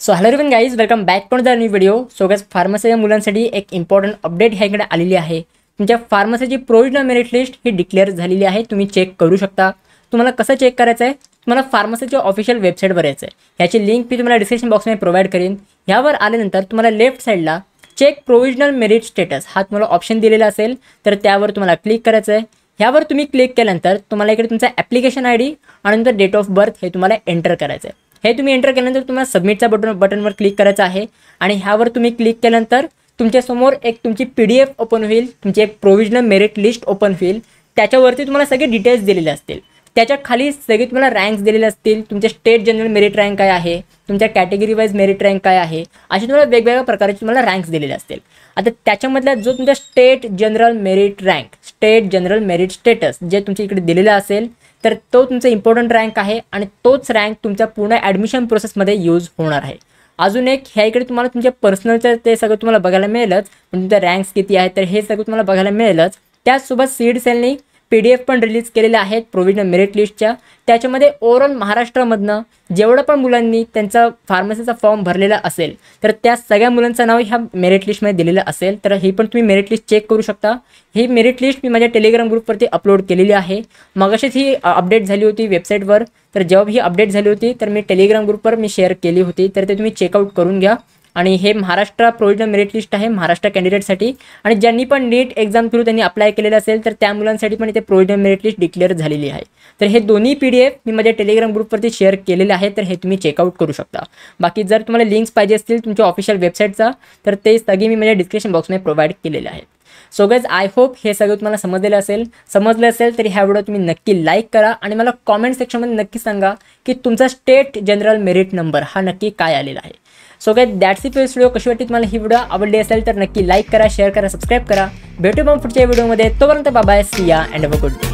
So hello everyone guys, welcome back to the new video. So guys, फार्मसीच्या मुलांसाठी एक important update ह्याकडे आलेली आहे. तुमच्या फार्मसीची प्रोविजनल मेरिट लिस्ट ही डिक्लेअर झालेली आहे. तुम्ही चेक करू शकता. तुम्हाला कसं चेक करायचं आहे, तुम्हाला फार्मसीच्या ऑफिशियल वेबसाईटवर यायचं आहे. याची लिंक मी तुम्हाला डिस्क्रिप्शन बॉक्समध्ये प्रोव्हाइड करेन. यावर आल्यानंतर तुम्हाला लेफ्ट साईडला चेक प्रोविजनल मेरिट स्टेटस हा तुम्हाला ऑप्शन दिलेला असेल, तर त्यावर तुम्हाला क्लिक करायचं आहे. ह्यावर तुम्ही क्लिक केल्यानंतर तुम्हाला इकडे तुमचा ॲप्लिकेशन आय डी आणि नंतर डेट ऑफ बर्थ हे तुम्हाला एंटर करायचं आहे. हे तुम्ही एंटर केल्यानंतर तुम्हाला सबमिटच्या बटनवर क्लिक करायचं आहे आणि ह्यावर तुम्ही क्लिक केल्यानंतर तुमच्यासमोर एक तुमची PDF ओपन होईल, तुमची एक प्रोविजनल मेरिट लिस्ट ओपन होईल. त्याच्यावरती तुम्हाला सगळे डिटेल्स दिलेले असतील. त्याच्या खाली सगळे तुम्हाला रँक्स दिलेले असतील. तुमचे स्टेट जनरल मेरिट रँक काय आहे, तुमच्या कॅटेगरी वाईज मेरिट रँक काय आहे, असे तुम्हाला वेगवेगळ्या प्रकारचे तुम्हाला रँक्स दिलेले असतील. आता त्याच्यामधला जो तुमचा state general merit rank, state general merit status जे तुमच्या इकडे दिलेला असेल, तर तो तुमचा इम्पॉर्टंट रँक आहे आणि तोच रँक तुमच्या पूर्ण ॲडमिशन प्रोसेसमध्ये यूज होणार आहे. अजून एक ह्या इकडे तुम्हाला तुमच्या पर्सनलचं ते सगळं तुम्हाला बघायला मिळेलच, पण तुमच्या रँक्स किती आहेत तर हे सगळं तुम्हाला बघायला मिळेलच. त्याचसोबत सीड सेलनी PDF पण रिलीज केलेले आहेत प्रोविजनल मेरिट लिस्टच्या. त्याच्यामध्ये ओव्हरऑल महाराष्ट्रामधनं जेवढं पण मुलांनी त्यांचा फार्मसीचा फॉर्म भरलेला असेल, तर त्या सगळ्या मुलांचं नाव ह्या मेरिट लिस्टमध्ये दिलेलं असेल. तर ही पण तुम्ही मेरिट लिस्ट चेक करू शकता. ही मेरिट लिस्ट मी माझ्या टेलिग्राम ग्रुपवरती अपलोड केलेली आहे. मगाशीच ही अपडेट झाली होती वेबसाईटवर. तर जेव्हा ही अपडेट झाली होती तर मी टेलिग्राम ग्रुपवर शेअर केली होती. तर ते तुम्ही चेकआउट करून घ्या. आणि हे महाराष्ट्र प्रोविजनल मेरिट लिस्ट आहे महाराष्ट्र कॅन्डिडेटसाठी. आणि ज्यांनी पण नीट एक्झाम थ्रू त्यांनी अप्लाय केलेलं असेल तर त्या मुलांसाठी पण इथे प्रोविजनल मेरिट लिस्ट डिक्लेअर झालेली आहे. तर हे दोन्ही PDF मी माझ्या टेलिग्राम ग्रुपवरती शेअर केलेले आहे. तर हे तुम्ही चेकआउट करू शकता. बाकी जर तुम्हाला लिंक्स पाहिजे असतील तुमच्या ऑफिशियल वेबसाईटचा, तर ते सगळे मी माझ्या डिस्क्रिप्शन बॉक्समध्ये प्रोव्हाइड केलेले आहेत. सो गाईज, आय होप हे सगळं तुम्हाला समजलं असेल तर ह्या व्हिडिओ तुम्ही नक्की लाईक करा आणि मला कॉमेंट सेक्शनमध्ये नक्की सांगा की तुमचा स्टेट जनरल मेरिट नंबर हा नक्की काय आलेला आहे. So guys, that's it for this video. कशी वाटली तुम्हाला ही व्हिडिओ? आवडली असेल तर नक्की लाईक करा, शेअर करा, सबस्क्राईब करा. भेटू मग पुढच्या व्हिडिओमध्ये. तोपर्यंत बाय बाय, सी या and have a good day.